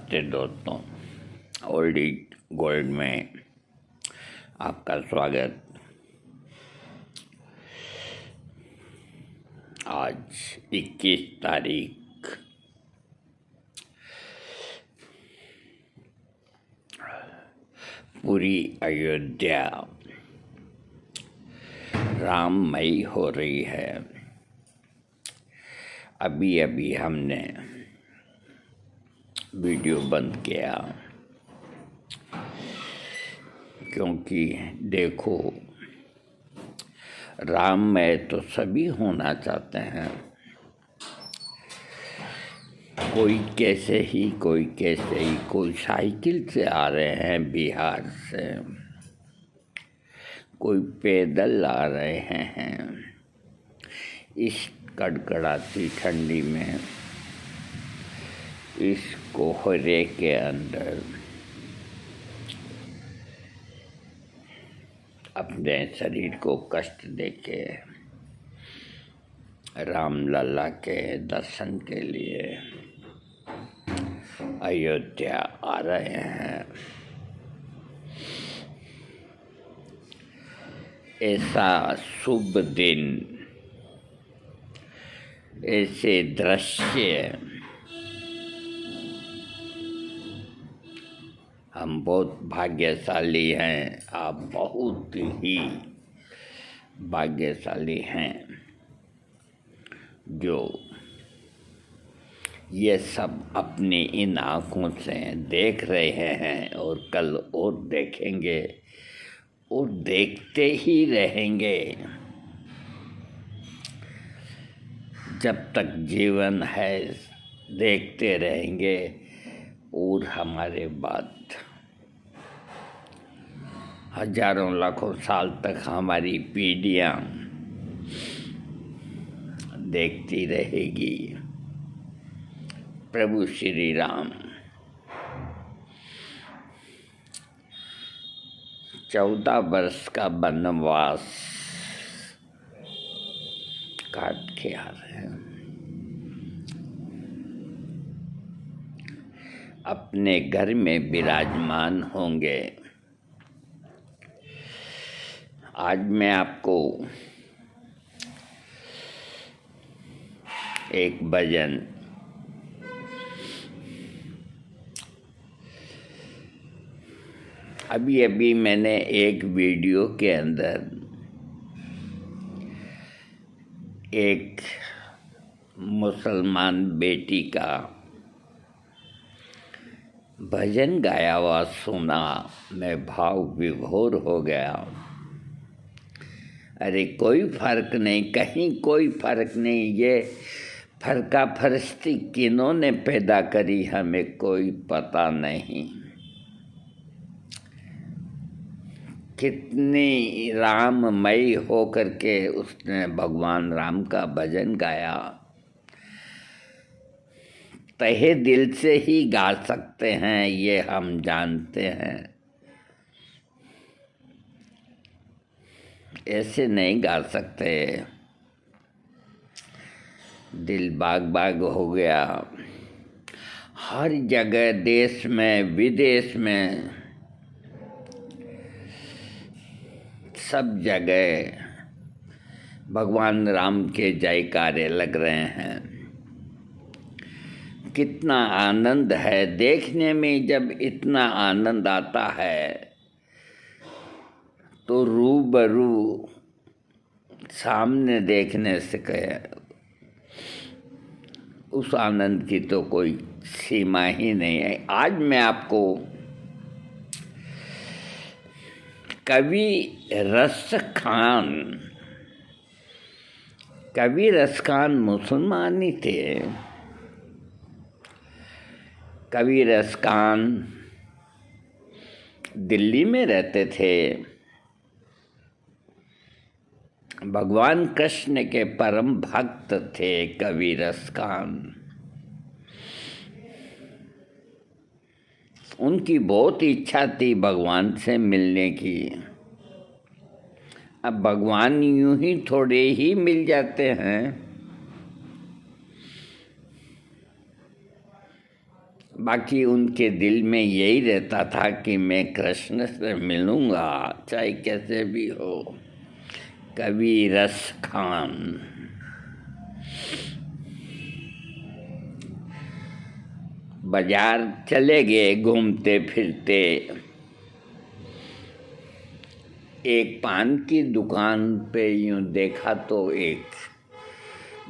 नमस्ते दोस्तों, old is gold में आपका स्वागत। आज 21 तारीख पूरी अयोध्या राममयी हो रही है। अभी अभी हमने वीडियो बंद किया क्योंकि देखो, राममय तो सभी होना चाहते हैं, कोई कैसे ही कोई साइकिल से आ रहे हैं बिहार से, कोई पैदल आ रहे हैं इस कड़कड़ाती ठंडी में, इस कोहरे के अंदर अपने शरीर को कष्ट देके रामलला के दर्शन के लिए अयोध्या आ रहे हैं। ऐसा शुभ दिन, ऐसे दृश्य हम बहुत भाग्यशाली हैं। आप बहुत ही भाग्यशाली हैं जो ये सब अपनी इन आँखों से देख रहे हैं और कल और देखेंगे और देखते ही रहेंगे जब तक जीवन है, देखते रहेंगे। और हमारे बाद हजारों लाखों साल तक हमारी पीढ़ियाँ देखती रहेगी। प्रभु श्री राम 14 वर्ष का वनवास काट के आ रहे हैं, अपने घर में विराजमान होंगे। आज मैं आपको एक भजन अभी मैंने एक वीडियो के अंदर एक मुसलमान बेटी का भजन गाया हुआ सुना, मैं भाव विभोर हो गया। अरे कोई फर्क नहीं, कहीं कोई फर्क नहीं, ये फर्का फरस्ती किन्होंने पैदा करी हमें कोई पता नहीं। कितनी राममयी हो करके उसने भगवान राम का भजन गाया, तहे दिल से ही गा सकते हैं, ये हम जानते हैं। ऐसे नहीं गा सकते, दिल बाग बाग हो गया। हर जगह, देश में विदेश में, सब जगह भगवान राम के जयकारे लग रहे हैं। कितना आनंद है देखने में। जब इतना आनंद आता है तो रूबरू सामने देखने से उस आनंद की तो कोई सीमा ही नहीं है। आज मैं आपको कवि रस खान मुसलमान ही थे। कवि रस खान दिल्ली में रहते थे। भगवान कृष्ण के परम भक्त थे कवि रस खान। उनकी बहुत इच्छा थी भगवान से मिलने की। अब भगवान यूं ही थोड़े ही मिल जाते हैं। बाकी उनके दिल में यही रहता था कि मैं कृष्ण से मिलूँगा, चाहे कैसे भी हो। कवि रस खान। बाजार चले गए घूमते फिरते। एक पान की दुकान पे यूँ देखा तो एक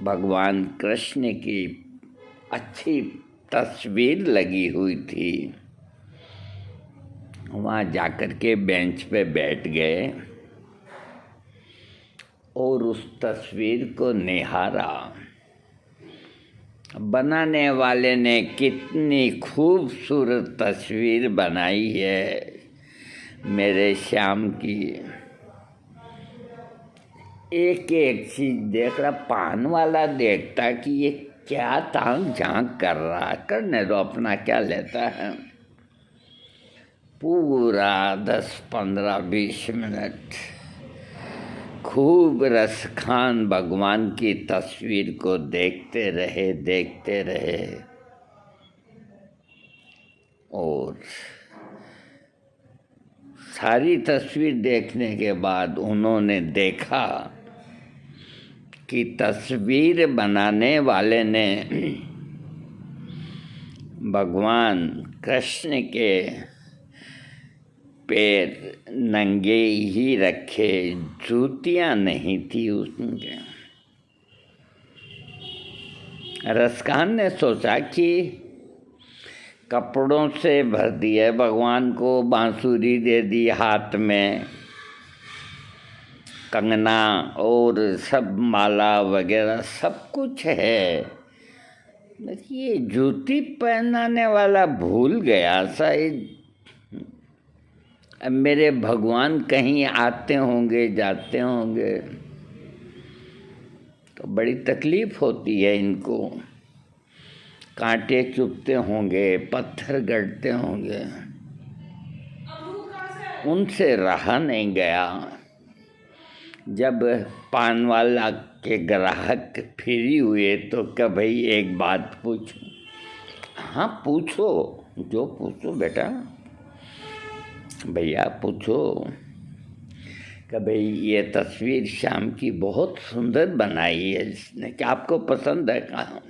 भगवान कृष्ण की अच्छी तस्वीर लगी हुई थी। वहाँ जाकर के बेंच पे बैठ गए और उस तस्वीर को निहारा। बनाने वाले ने कितनी खूबसूरत तस्वीर बनाई है मेरे श्याम की। एक एक चीज देख रहा, पान वाला देखता कि ये क्या तांग झांक कर रहा है, करने दो, अपना क्या लेता है। पूरा 10-15-20 मिनट खूब रस खान भगवान की तस्वीर को देखते रहे और सारी तस्वीर देखने के बाद उन्होंने देखा कि तस्वीर बनाने वाले ने भगवान कृष्ण के पैर नंगे ही रखे, जूतियां नहीं थी उसके। रसखान ने सोचा कि कपड़ों से भर दिए, भगवान को बांसुरी दे दी हाथ में, कंगना और सब माला वगैरह सब कुछ है, ये जूती पहनाने वाला भूल गया शायद। अब मेरे भगवान कहीं आते होंगे जाते होंगे तो बड़ी तकलीफ होती है इनको, कांटे चुभते होंगे, पत्थर गड़ते होंगे। उनसे रहा नहीं गया। जब पान वाला के ग्राहक फ्री हुए तो क्या भाई एक बात पूछूं? हाँ पूछो, जो पूछो बेटा, भैया पूछो। कि भाई ये तस्वीर श्याम की बहुत सुंदर बनाई है जिसने, क्या आपको पसंद है? कहा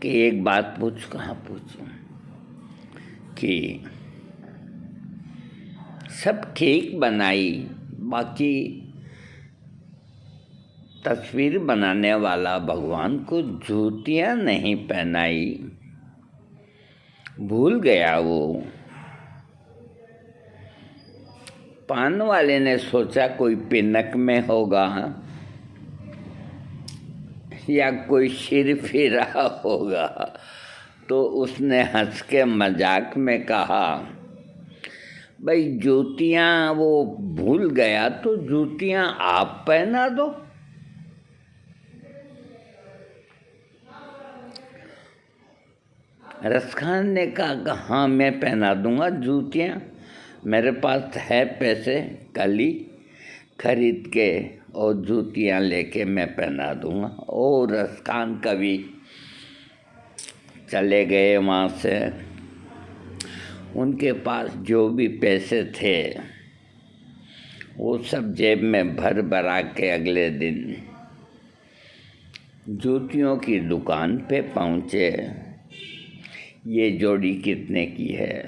कि एक बात पूछ। कहाँ पूछूं? कि सब ठीक बनाई, बाकी तस्वीर बनाने वाला भगवान को जूतियां नहीं पहनाई, भूल गया वो। पान वाले ने सोचा कोई पिनक में होगा या कोई सिर फिरा होगा, तो उसने हंस के मजाक में कहा, भाई जूतियाँ वो भूल गया तो जूतियाँ आप पहना दो। रसखान ने कहा हाँ मैं पहना दूंगा जूतियाँ, मेरे पास है पैसे, कल ही खरीद के और जूतियाँ लेके मैं पहना दूंगा। और रसखान कभी चले गए वहाँ से। उनके पास जो भी पैसे थे वो सब जेब में भर भरा के अगले दिन जूतियों की दुकान पे पहुँचे। ये जोड़ी कितने की है?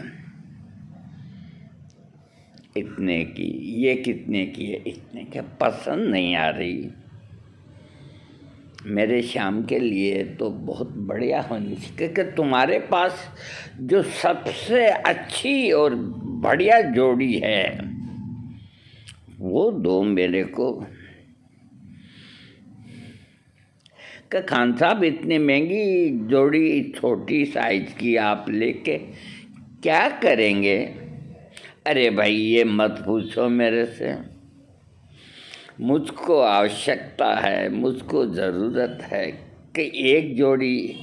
इतने की। ये कितने की है? इतने के। पसंद नहीं आ रही, मेरे श्याम के लिए तो बहुत बढ़िया होनी चाहिए, क्योंकि तुम्हारे पास जो सबसे अच्छी और बढ़िया जोड़ी है वो दो मेरे को। कि खान साहब इतनी महंगी जोड़ी छोटी साइज की आप लेके क्या करेंगे? अरे भाई ये मत पूछो मेरे से, मुझको आवश्यकता है, मुझको ज़रूरत है कि एक जोड़ी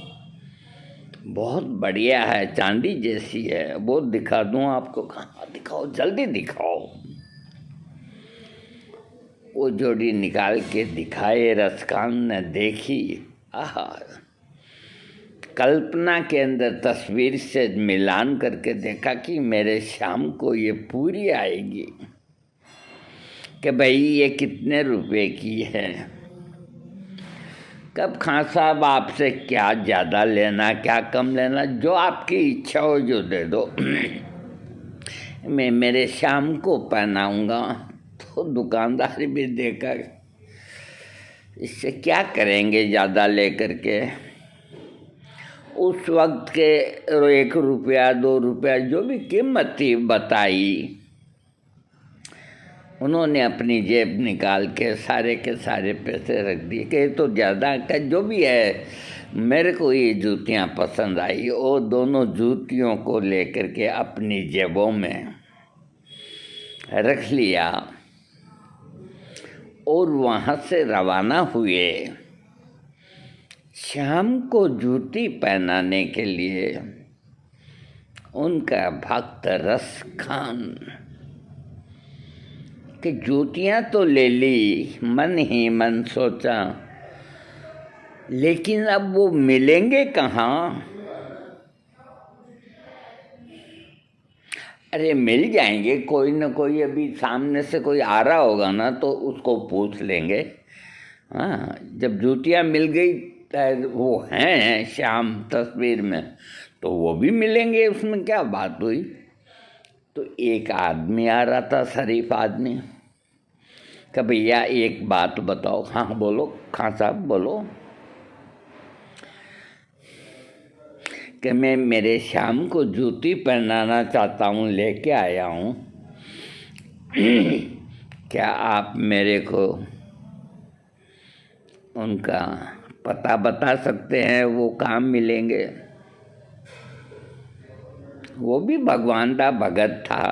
बहुत बढ़िया है, चांदी जैसी है, वो दिखा दूँ आपको। कहाँ दिखाओ, जल्दी दिखाओ। वो जोड़ी निकाल के दिखाए, रसखान ने देखी। आहा, कल्पना के अंदर तस्वीर से मिलान करके देखा कि मेरे श्याम को ये पूरी आएगी कि भाई ये कितने रुपए की है। कब खां साहब आपसे क्या ज़्यादा लेना क्या कम लेना, जो आपकी इच्छा हो जो दे दो। मैं मेरे श्याम को पहनाऊंगा। तो दुकानदार भी देखा इससे क्या करेंगे ज़्यादा लेकर के। उस वक्त के 1 रुपया 2 रुपया जो भी कीमत थी बताई। उन्होंने अपनी जेब निकाल के सारे पैसे रख दिए कि तो ज़्यादा का जो भी है, मेरे को ये जूतियाँ पसंद आई। वो दोनों जूतियों को लेकर के अपनी जेबों में रख लिया और वहाँ से रवाना हुए श्याम को जूती पहनाने के लिए। उनका भक्त रस खान कि जूतियाँ तो ले ली, मन ही मन सोचा, लेकिन अब वो मिलेंगे कहाँ। अरे मिल जाएंगे, कोई न कोई अभी सामने से कोई आ रहा होगा ना तो उसको पूछ लेंगे। हाँ, जब जूतियाँ मिल गई वो हैं श्याम तस्वीर में तो वो भी मिलेंगे, उसमें क्या बात हुई। तो एक आदमी आ रहा था, शरीफ आदमी, कि भैया एक बात बताओ। हाँ बोलो खां साहब बोलो। कि मैं मेरे श्याम को जूती पहनाना चाहता हूँ, लेके आया हूँ। क्या आप मेरे को उनका पता बता सकते हैं, वो काम मिलेंगे। वो भी भगवान का भगत था।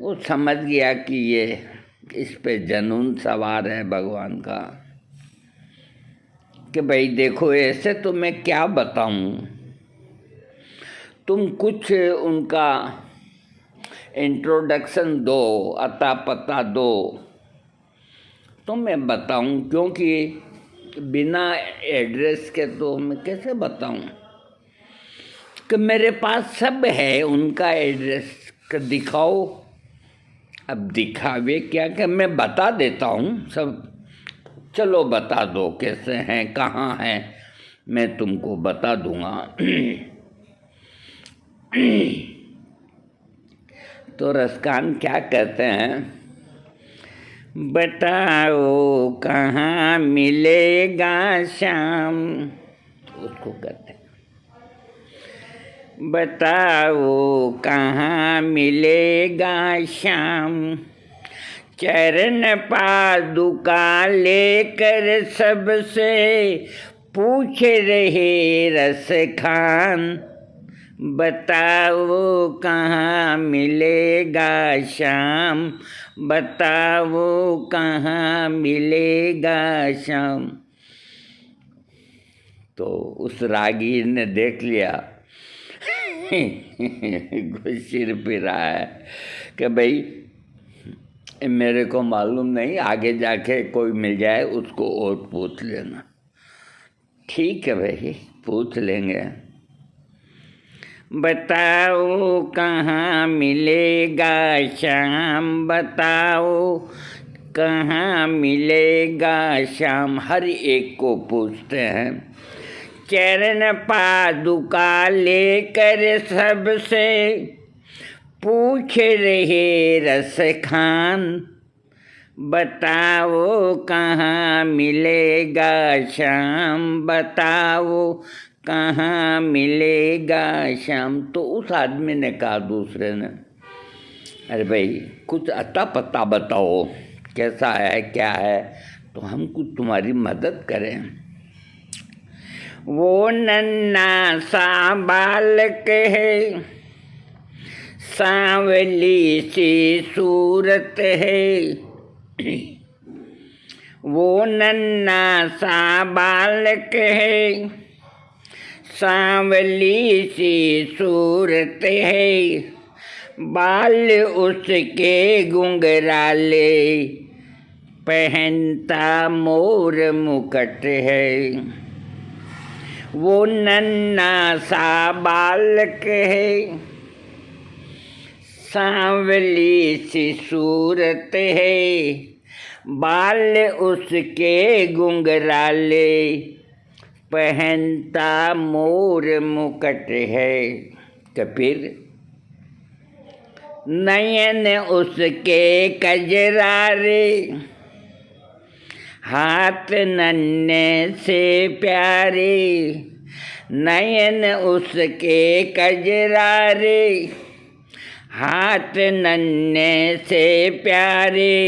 वो समझ गया कि ये इस पे जुनून सवार है भगवान का, कि भाई देखो ऐसे तो मैं क्या बताऊं, तुम कुछ उनका इंट्रोडक्शन दो, अता पता दो तो मैं बताऊं, क्योंकि बिना एड्रेस के तो मैं कैसे बताऊं। कि मेरे पास सब है उनका एड्रेस, कि दिखाओ। अब दिखावे क्या, कि मैं बता देता हूँ सब, चलो बता दो कैसे हैं कहाँ हैं, मैं तुमको बता दूँगा। तो रसखान क्या कहते हैं, बताओ कहाँ मिलेगा श्याम। उसको कहते हैं बताओ कहाँ मिलेगा श्याम, चरण पादुका लेकर सबसे पूछ रहे रस खान। बताओ कहाँ मिलेगा श्याम, बताओ कहाँ मिलेगा श्याम। तो उस रागी ने देख लिया सिर फिरा है कि भाई मेरे को मालूम नहीं, आगे जाके कोई मिल जाए उसको और पूछ लेना। ठीक है भाई, पूछ लेंगे। बताओ कहाँ मिलेगा श्याम, बताओ कहाँ मिलेगा श्याम। हर एक को पूछते हैं। चरण पादुका लेकर सबसे पूछ रहे रस खान। बताओ कहाँ मिलेगा श्याम, बताओ कहाँ मिलेगा श्याम। तो उस आदमी ने कहा दूसरे ने, अरे भाई कुछ अता पता बताओ, कैसा है क्या है, तो हम कुछ तुम्हारी मदद करें। वो नन्हा सा बालक है, सांवली सी सूरत है। वो नन्हा सा बालक है, सांवली सी सूरत है। बाल उसके घुंघराले, पहनता मोर मुकुट है। वो नन्ना सा बालक है, सांवली सी सूरत है, बाल उसके घुंघराले, पहनता मोर मुकुट है। कबीर नयन उसके कजरारे, हाथ नन्हे से प्यारे, नयन उसके कजरारे, हाथ नन्हे से प्यारे,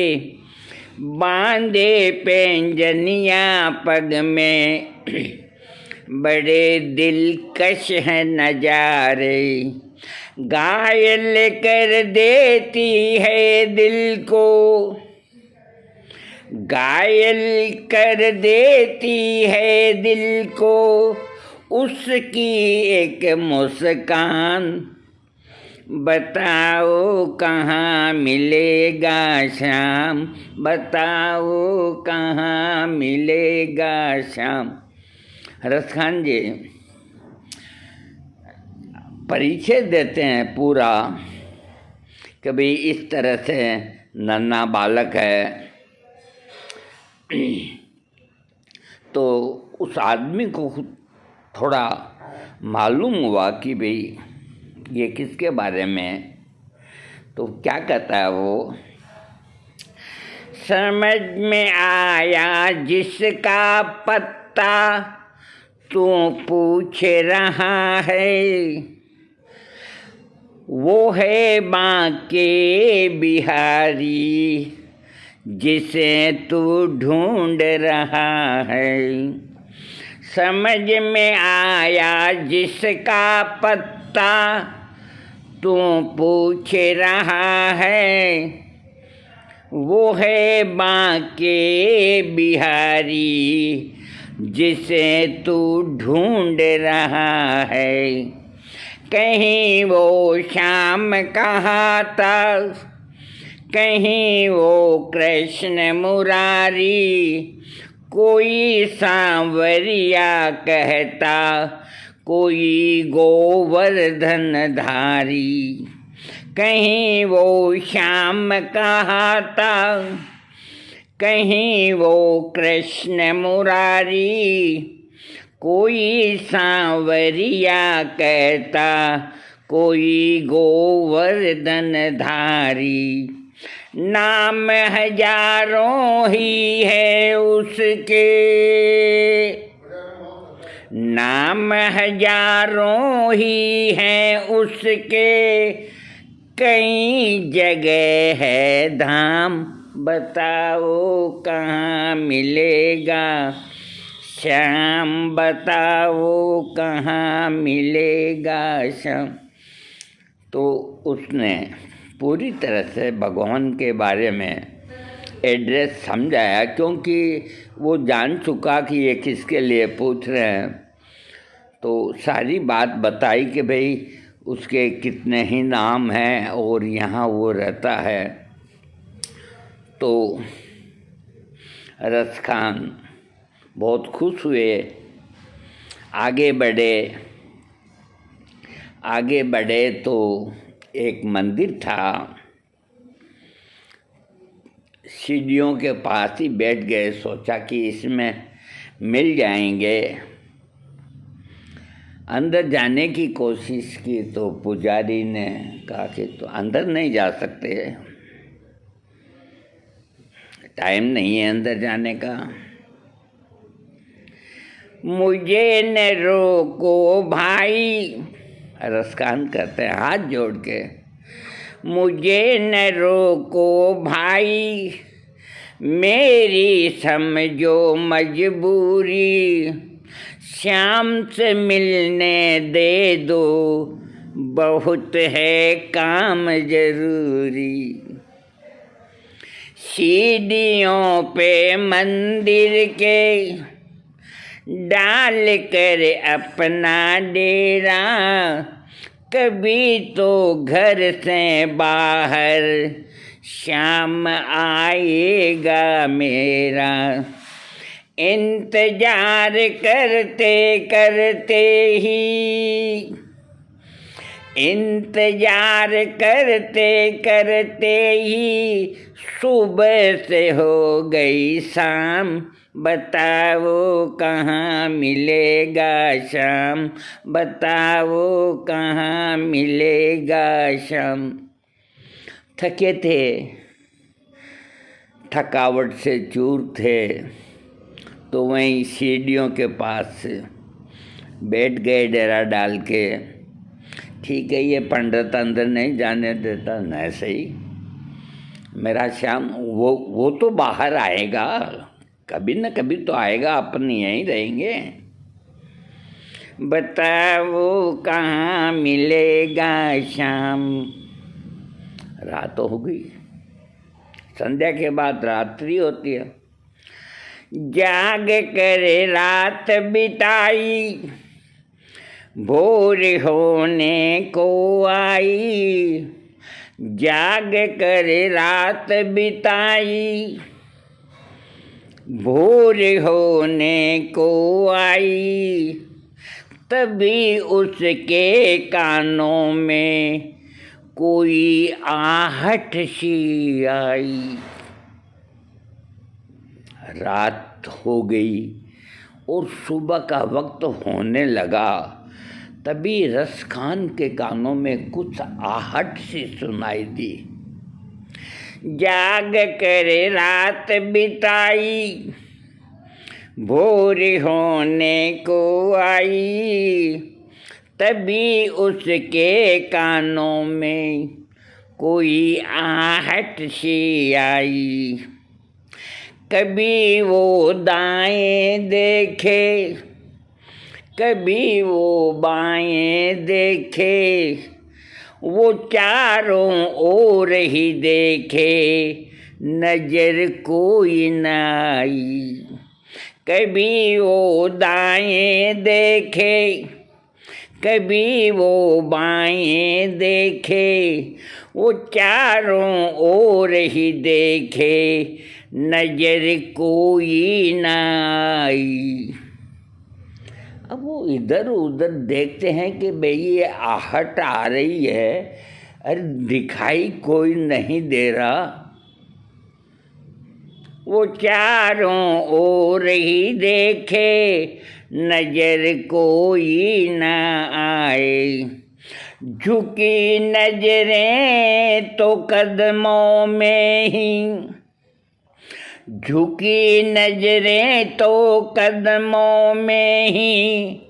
बांधे पैंजनियाँ पग में, बड़े दिलकश हैं नजारे, घायल कर देती है दिल को, घायल कर देती है दिल को, उसकी एक मुस्कान, बताओ कहाँ मिलेगा श्याम, बताओ कहाँ मिलेगा श्याम। रस खान जी परिचय देते हैं पूरा कि भाई इस तरह से नन्हा बालक है। तो उस आदमी को थोड़ा मालूम हुआ कि भाई ये किसके बारे में। तो क्या कहता है वो, समझ में आया जिसका पत्ता तू पूछ रहा है, वो है बांके बिहारी जिसे तू ढूंढ रहा है। समझ में आया जिसका पत्ता तू पूछ रहा है, वो है बांके बिहारी जिसे तू ढूंढ रहा है। कहीं वो श्याम कहाता, कहीं वो कृष्ण मुरारी, कोई सांवरिया कहता, कोई गोवर्धन धारी। कहीं वो श्याम कहाता, कहीं वो कृष्ण मुरारी, कोई सांवरिया कहता, कोई गोवर्धन धारी। नाम हजारों ही है उसके, नाम हजारों ही हैं उसके, कई जगह है धाम, बताओ कहाँ मिलेगा श्याम, बताओ कहाँ मिलेगा श्याम। तो उसने पूरी तरह से भगवान के बारे में एड्रेस समझाया, क्योंकि वो जान चुका कि ये किसके लिए पूछ रहे हैं। तो सारी बात बताई कि भाई उसके कितने ही नाम हैं और यहाँ वो रहता है। तो रस खान बहुत खुश हुए, आगे बढ़े तो एक मंदिर था, सीढ़ियों के पास ही बैठ गए, सोचा कि इसमें मिल जाएंगे। अंदर जाने की कोशिश की तो पुजारी ने कहा कि तो अंदर नहीं जा सकते, टाइम नहीं है अंदर जाने का। मुझे न रोको भाई, रसखान कहते हैं हाथ जोड़ के, मुझे न रोको भाई, मेरी समझो मजबूरी, श्याम से मिलने दे दो, बहुत है काम जरूरी। सीढ़ियों पे मंदिर के डाल कर अपना डेरा, कभी तो घर से बाहर श्याम आएगा मेरा। इंतजार करते करते ही, इंतजार करते करते ही सुबह से हो गई शाम, बताओ कहाँ मिलेगा शाम, बताओ कहाँ मिलेगा शाम। थके थे, थकावट से चूर थे, तो वहीं सीढ़ियों के पास बैठ गए डेरा डाल के। ठीक है, ये पंडित अंदर नहीं जाने देता, न सही, मेरा श्याम वो तो बाहर आएगा, कभी न कभी तो आएगा, अपन यहीं रहेंगे। बताओ कहाँ मिलेगा शाम। रात हो गई, संध्या के बाद रात्रि होती है। जाग कर रात बिताई, भोर होने को आई। जाग कर रात बिताई, भोर होने को आई। तभी उसके कानों में कोई आहट सी आई। रात हो गई और सुबह का वक्त होने लगा। तभी रसखान के कानों में कुछ आहट सी सुनाई दी। जाग कर रात बिताई, भोर होने को आई। तभी उसके कानों में कोई आहट सी आई। कभी वो दाएं देखे, कभी वो बाएं देखे, वो चारों ओर ही देखे, नजर कोई न आई। कभी वो दाएं देखे, कभी वो बाएं देखे, वो चारों ओर ही देखे, नजर कोई न आई। अब वो इधर उधर देखते हैं कि भाई ये आहट आ रही है, अरे दिखाई कोई नहीं दे रहा। वो चारों ओर ही देखे, नजर कोई न आए। झुकी नजरें तो कदमों में ही, झुकी नजरें तो कदमों में ही,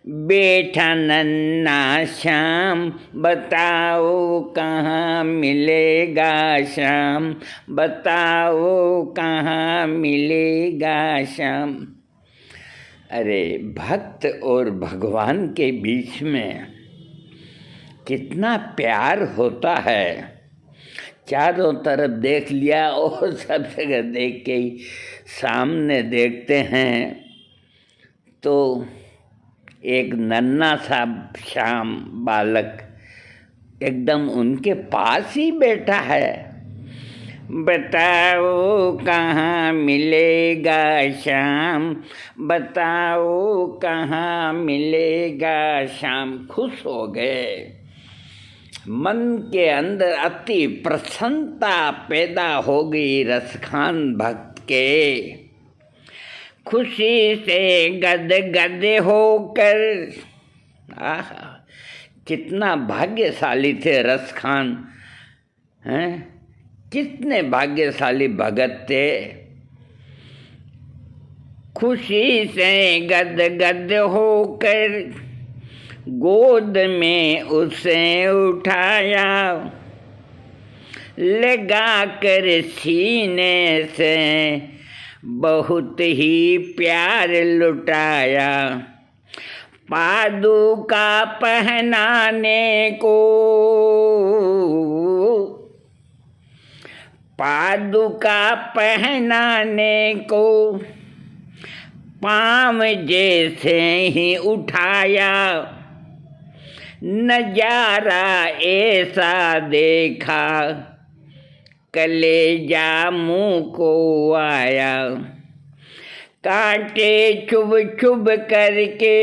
बैठा नन्हा श्याम, बताओ कहाँ मिलेगा शाम, बताओ कहाँ मिलेगा शाम। अरे भक्त और भगवान के बीच में कितना प्यार होता है। चारों तरफ देख लिया और सब जगह देख के ही सामने देखते हैं तो एक नन्हा सा श्याम बालक एकदम उनके पास ही बैठा है। बताओ कहाँ मिलेगा शाम, बताओ कहाँ मिलेगा शाम। खुश हो गए, मन के अंदर अति प्रसन्नता पैदा हो गई रसखान भक्त के। खुशी से गद गद होकर, आहा कितना भाग्यशाली थे रसखान, हैं कितने भाग्यशाली भगत थे। खुशी से गद गद होकर गोद में उसे उठाया, लगा कर सीने से बहुत ही प्यार लुटाया। पादुका पहनाने को, पादुका पहनाने को पाँव जैसे ही उठाया। नजारा ऐसा देखा, कलेजा मुँह को आया। कांटे चुभ चुभ करके,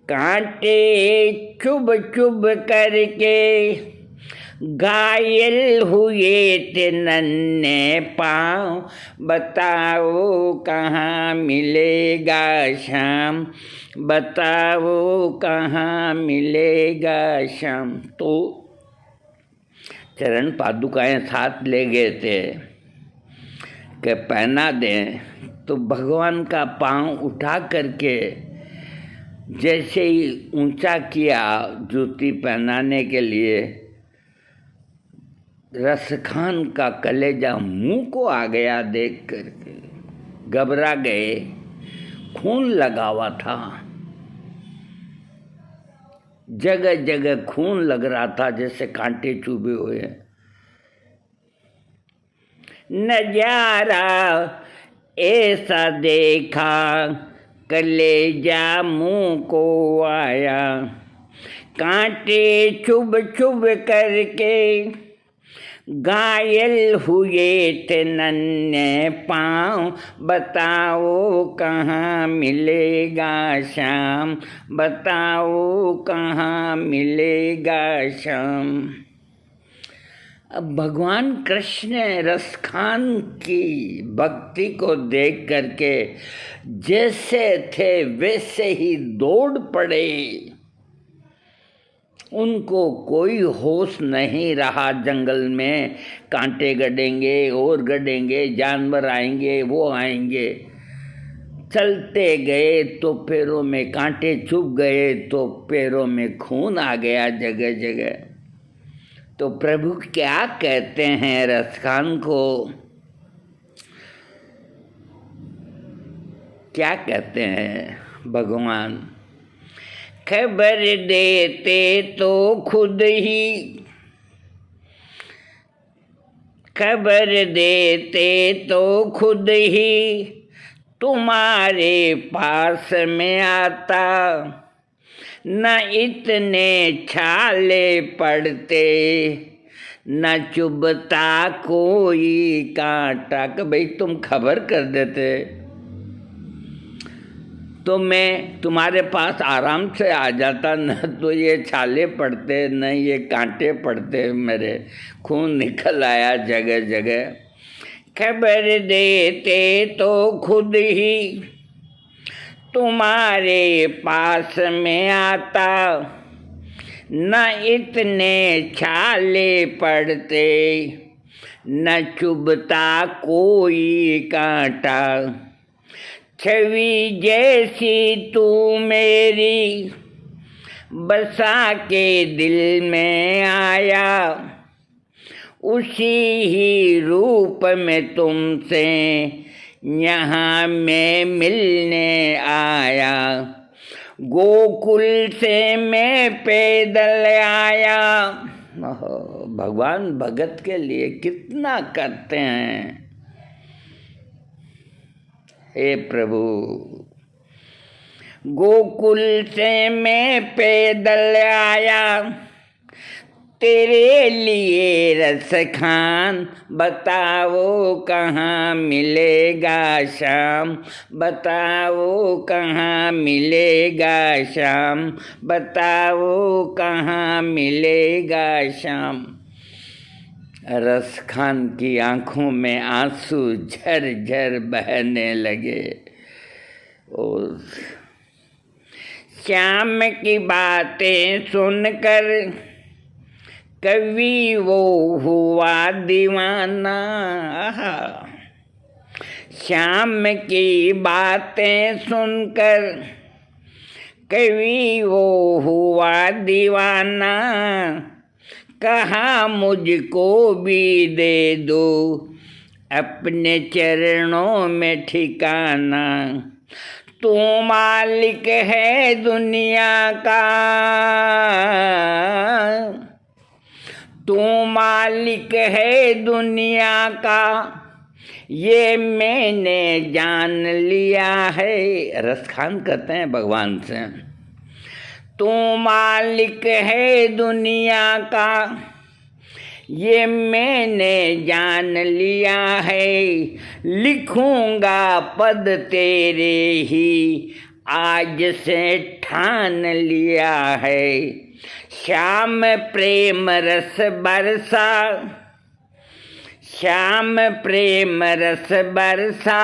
कांटे चुभ चुभ करके घायल हुए थे नन्हे पाँव, बताओ कहाँ मिलेगा श्याम, बताओ कहाँ मिलेगा श्याम। तो चरण पादुकाएं साथ ले गए थे कि पहना दें, तो भगवान का पाँव उठा करके जैसे ही ऊंचा किया जूती पहनाने के लिए, रसखान का कलेजा मुंह को आ गया देख करके, घबरा गए, खून लगा हुआ था, जगह जगह खून लग रहा था जैसे कांटे चुभे हुए। नजारा ऐसा देखा कलेजा मुंह को आया, कांटे चुभ चुभ करके घायल हुए थे नन्हे पाँव, बताओ कहाँ मिलेगा श्याम, बताओ कहाँ मिलेगा श्याम। अब भगवान कृष्ण रसखान की भक्ति को देख करके जैसे थे वैसे ही दौड़ पड़े। उनको कोई होश नहीं रहा, जंगल में कांटे गड़ेंगे और गड़ेंगे, जानवर आएंगे वो आएंगे। चलते गए तो पैरों में कांटे चुभ गए, तो पैरों में खून आ गया जगह जगह। तो प्रभु क्या कहते हैं रसखान को, क्या कहते हैं भगवान, खबर देते तो खुद ही, खबर देते तो खुद ही तुम्हारे पास में आता, न इतने छाले पड़ते, न चुभता कोई कांटा। कि भाई तुम खबर कर देते तो मैं तुम्हारे पास आराम से आ जाता, न तो ये छाले पड़ते न ये कांटे पड़ते, मेरे खून निकल आया जगह जगह। खबर देते तो खुद ही तुम्हारे पास में आता, न इतने छाले पड़ते, न चुभता कोई कांटा। छवि जैसी तू मेरी बसा के दिल में आया, उसी ही रूप में तुमसे यहाँ मैं मिलने आया। गोकुल से मैं पैदल आया। भगवान भगत के लिए कितना करते हैं। हे प्रभु, गोकुल से मैं पैदल आया, तेरे लिए रसखान, बताओ कहाँ मिलेगा श्याम, बताओ कहाँ मिलेगा श्याम, बताओ कहाँ मिलेगा श्याम। रसखान की आँखों में आंसू झरझर बहने लगे और श्याम की बातें सुनकर कवि वो हुआ दीवाना। श्याम की बातें सुनकर कवि वो हुआ दीवाना, कहा मुझको भी दे दो अपने चरणों में ठिकाना। तू मालिक है दुनिया का, तू मालिक है दुनिया का, ये मैंने जान लिया है। रसखान कहते हैं भगवान से, तू मालिक है दुनिया का, ये मैंने जान लिया है, लिखूंगा पद तेरे ही, आज से ठान लिया है। श्याम प्रेम रस बरसा, श्याम प्रेम रस बरसा,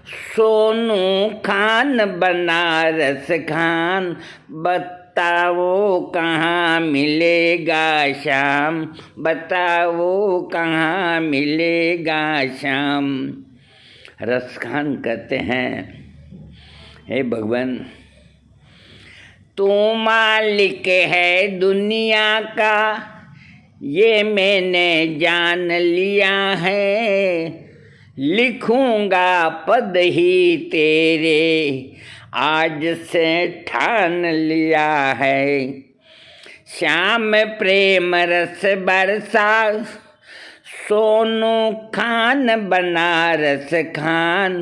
सोनू खान बनारस खान, बताओ कहाँ मिलेगा श्याम, बताओ कहाँ मिलेगा श्याम। रस खान कहते हैं, हे भगवान, तू मालिक है दुनिया का, ये मैंने जान लिया है, लिखूंगा पद ही तेरे, आज से ठान लिया है। श्याम प्रेम रस बरसा, सोनू खान बनारस खान,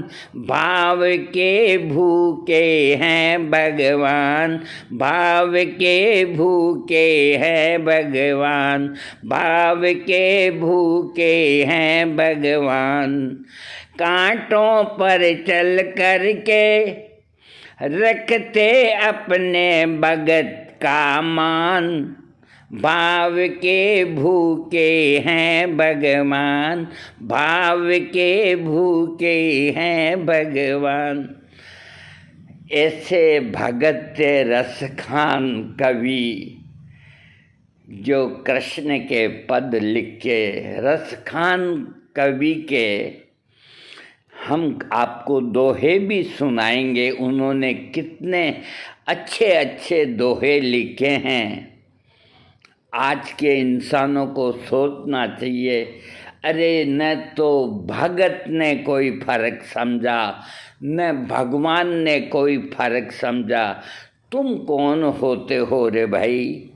भाव के भूखे हैं भगवान, भाव के भूखे हैं भगवान, भाव के भूखे हैं भगवान। कांटों पर चल करके रखते अपने भगत का मान, भाव के भूखे हैं भगवान, भाव के भूखे हैं भगवान। ऐसे भगत रस खान कवि जो कृष्ण के पद लिख के, रस खान कवि के हम आपको दोहे भी सुनाएंगे। उन्होंने कितने अच्छे अच्छे दोहे लिखे हैं। आज के इंसानों को सोचना चाहिए, अरे न तो भगत ने कोई फर्क समझा, न भगवान ने कोई फर्क समझा। तुम कौन होते हो रे भाई?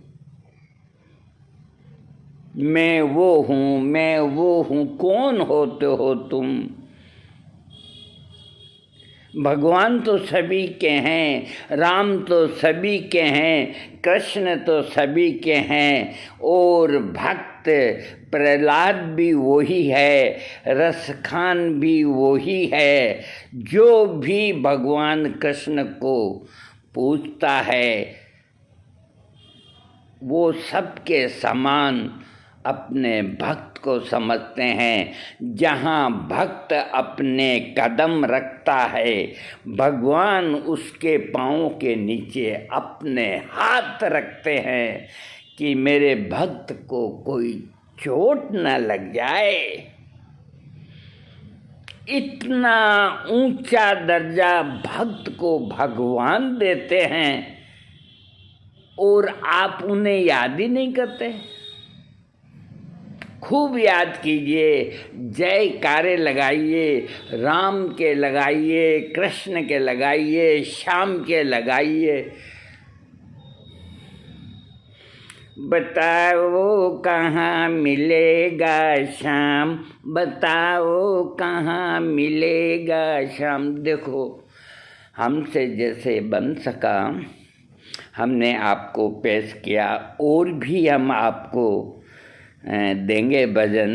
मैं वो हूँ, मैं वो हूँ, कौन होते हो तुम? भगवान तो सभी के हैं, राम तो सभी के हैं, कृष्ण तो सभी के हैं, और भक्त प्रहलाद भी वही है, रस खान भी वही है। जो भी भगवान कृष्ण को पूजता है वो सबके समान अपने भक्त को समझते हैं। जहाँ भक्त अपने कदम रखता है, भगवान उसके पाँव के नीचे अपने हाथ रखते हैं कि मेरे भक्त को कोई चोट न लग जाए। इतना ऊंचा दर्जा भक्त को भगवान देते हैं और आप उन्हें याद ही नहीं करते। खूब याद कीजिए, जयकारे लगाइए, राम के लगाइए, कृष्ण के लगाइए, श्याम के लगाइए। बताओ कहाँ मिलेगा श्याम, बताओ कहाँ मिलेगा श्याम। देखो, हमसे जैसे बन सका हमने आपको पेश किया, और भी हम आपको देंगे भजन,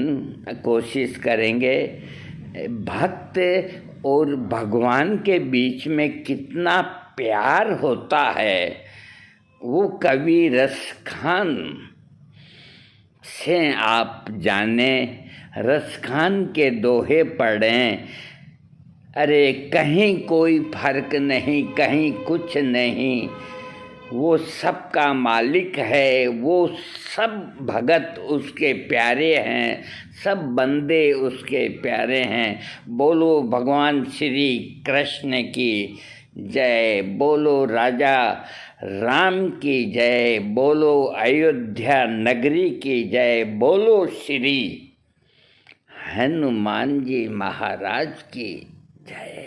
कोशिश करेंगे। भक्त और भगवान के बीच में कितना प्यार होता है वो कवि रस खान से आप जाने, रस खान के दोहे पढ़ें। अरे कहीं कोई फर्क नहीं, कहीं कुछ नहीं, वो सबका मालिक है, वो सब भगत उसके प्यारे हैं, सब बंदे उसके प्यारे हैं। बोलो भगवान श्री कृष्ण की जय, बोलो राजा राम की जय, बोलो अयोध्या नगरी की जय, बोलो श्री हनुमान जी महाराज की जय।